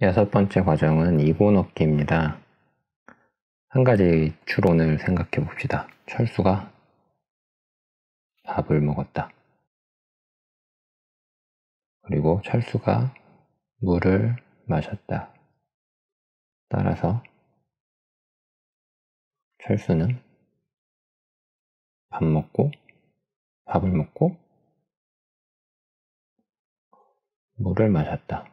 여섯 번째 과정은 이고 넣기입니다. 한 가지 추론을 생각해 봅시다. 철수가 밥을 먹었다. 그리고 철수가 물을 마셨다. 따라서 철수는 밥을 먹고 물을 마셨다.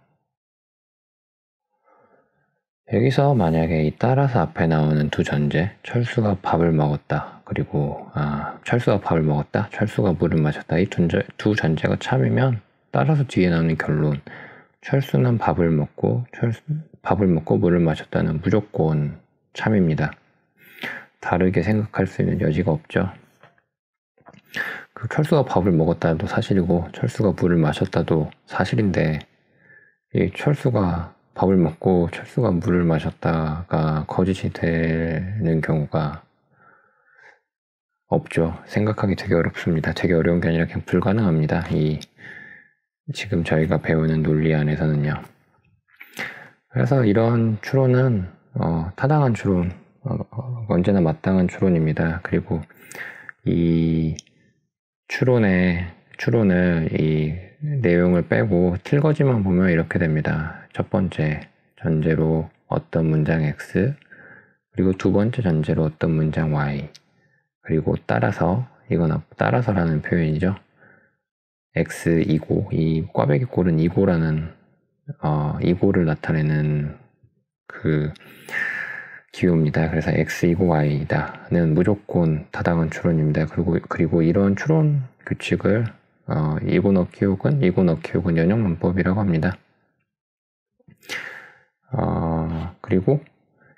여기서 만약에 이 따라서 앞에 나오는 두 전제, 철수가 밥을 먹었다, 그리고 철수가 밥을 먹었다, 철수가 물을 마셨다, 이 두 전제가 참이면 따라서 뒤에 나오는 결론, 철수는 밥을 먹고 물을 마셨다는 무조건 참입니다. 다르게 생각할 수 있는 여지가 없죠. 그 철수가 밥을 먹었다도 사실이고 철수가 물을 마셨다도 사실인데, 이 철수가 밥을 먹고 철수가 물을 마셨다가 거짓이 되는 경우가 없죠. 생각하기 되게 어렵습니다. 되게 어려운 게 아니라 그냥 불가능합니다. 지금 저희가 배우는 논리 안에서는요. 그래서 이런 추론은 타당한 추론, 언제나 마땅한 추론입니다. 그리고 이 추론을 이 내용을 빼고 틀거지만 보면 이렇게 됩니다. 첫 번째 전제로 어떤 문장 X, 그리고 두 번째 전제로 어떤 문장 Y, 그리고 따라서, 이건 따라서라는 표현이죠. X 이고, 이 꽈배기 꼴은 이고라는 이고를 나타내는 그 기호입니다. 그래서 X 이고 Y다는 무조건 타당한 추론입니다. 그리고 이런 추론 규칙을 이고 넣기 혹은 연역문법이라고 합니다. 그리고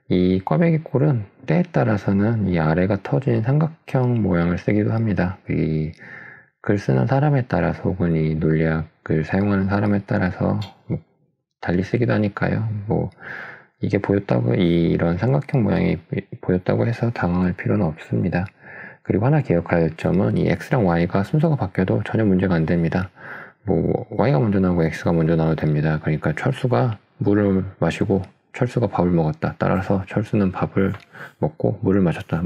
이 꽈배기 꼴은 때에 따라서는 이 아래가 터진 삼각형 모양을 쓰기도 합니다. 이 글 쓰는 사람에 따라서 혹은 이 논리학을 사용하는 사람에 따라서 달리 쓰기도 하니까요. 이게 보였다고, 이런 삼각형 모양이 보였다고 해서 당황할 필요는 없습니다. 그리고 하나 기억해야 할 점은 이 X랑 Y가 순서가 바뀌어도 전혀 문제가 안 됩니다. Y가 먼저 나오고 X가 먼저 나와도 됩니다. 그러니까 철수가 물을 마시고 철수가 밥을 먹었다. 따라서 철수는 밥을 먹고 물을 마셨다.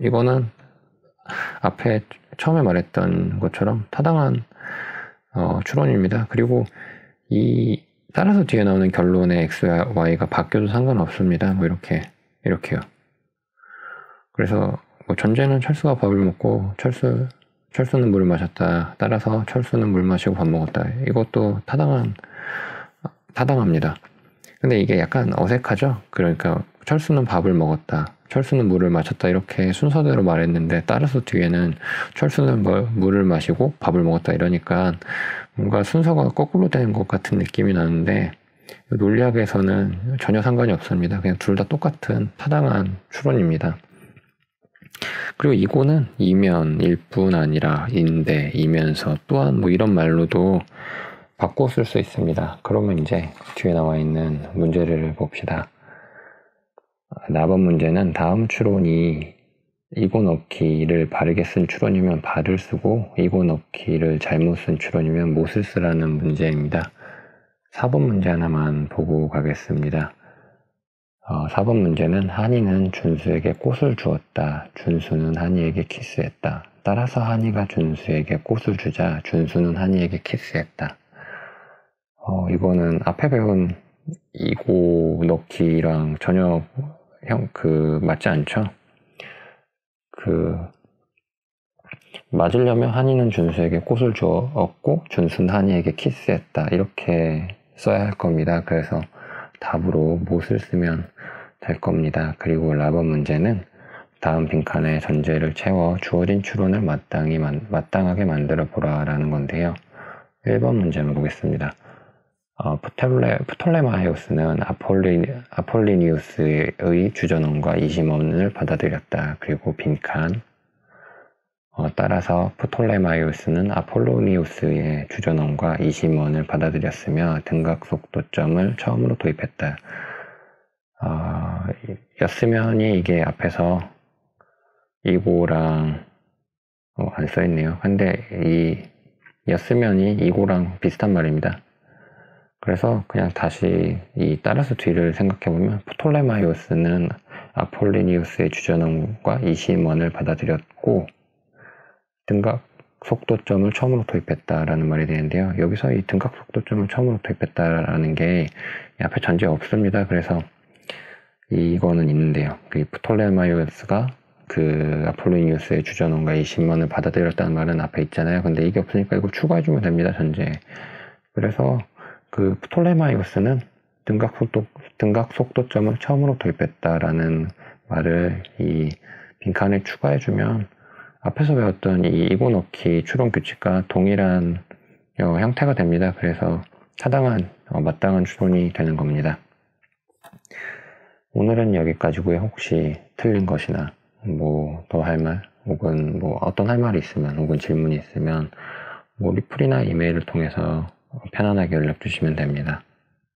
이거는 앞에 처음에 말했던 것처럼 타당한 추론입니다. 그리고 이 따라서 뒤에 나오는 결론의 X와 Y가 바뀌어도 상관없습니다. 이렇게요. 그래서 전제는 철수가 밥을 먹고 철수는 물을 마셨다. 따라서 철수는 물 마시고 밥 먹었다. 이것도 타당합니다. 근데 이게 약간 어색하죠? 그러니까 철수는 밥을 먹었다, 철수는 물을 마셨다, 이렇게 순서대로 말했는데 따라서 뒤에는 철수는 물을 마시고 밥을 먹었다 이러니까 뭔가 순서가 거꾸로 되는 것 같은 느낌이 나는데, 논리학에서는 전혀 상관이 없습니다. 그냥 둘 다 똑같은 타당한 추론입니다. 그리고 이거는 이면일 뿐 아니라 인대, 이면서, 또한 이런 말로도 바꿔 쓸 수 있습니다. 그러면 이제 뒤에 나와 있는 문제를 봅시다. 4번 문제는 다음 추론이 이고 넣기를 바르게 쓴 추론이면 바를 쓰고 이고 넣기를 잘못 쓴 추론이면 못을 쓰라는 문제입니다. 4번 문제 하나만 보고 가겠습니다. 4번 문제는 한이는 준수에게 꽃을 주었다. 준수는 한이에게 키스했다. 따라서 한이가 준수에게 꽃을 주자 준수는 한이에게 키스했다. 이거는 앞에 배운 이고 넣기랑 전혀 맞지 않죠? 맞으려면 한이는 준수에게 꽃을 주었고 준수는 한이에게 키스했다, 이렇게 써야 할 겁니다. 그래서 답으로 못을 쓰면 될 겁니다. 그리고 4번 문제는 다음 빈칸에 전제를 채워 주어진 추론을 마땅하게 만들어 보라라는 건데요. 1번 문제를 보겠습니다. 프톨레마이오스는 아폴리니우스의 주전원과 이심원을 받아들였다. 그리고 빈칸, 따라서 프톨레마이오스는 아폴로니우스의 주전원과 이심원을 받아들였으며 등각 속도점을 처음으로 도입했다. 였으면이 이게 앞에서 이고랑 안 써있네요. 근데 이 였으면이 이고랑 비슷한 말입니다. 그래서 그냥 다시 이 따라서 뒤를 생각해보면 프톨레마이오스는 아폴리니우스의 주전원과 이심원을 받아들였고 등각 속도점을 처음으로 도입했다라는 말이 되는데요. 여기서 이 등각 속도점을 처음으로 도입했다라는 게 앞에 전제 없습니다. 그래서 이거는 있는데요. 그 프톨레마이오스가 그 아폴리니우스의 주전원과 이심원을 받아들였다는 말은 앞에 있잖아요. 근데 이게 없으니까 이걸 추가해주면 됩니다. 전제. 그래서 그 프톨레마이오스는 등각 속도점을 처음으로 도입했다라는 말을 이 빈칸에 추가해주면 앞에서 배웠던 이 이고노키 추론 규칙과 동일한 형태가 됩니다. 그래서 타당한 마땅한 추론이 되는 겁니다. 오늘은 여기까지고요. 혹시 틀린 것이나 뭐 더 할 말, 혹은 뭐 어떤 할 말이 있으면, 혹은 질문이 있으면 뭐 리플이나 이메일을 통해서 편안하게 연락 주시면 됩니다.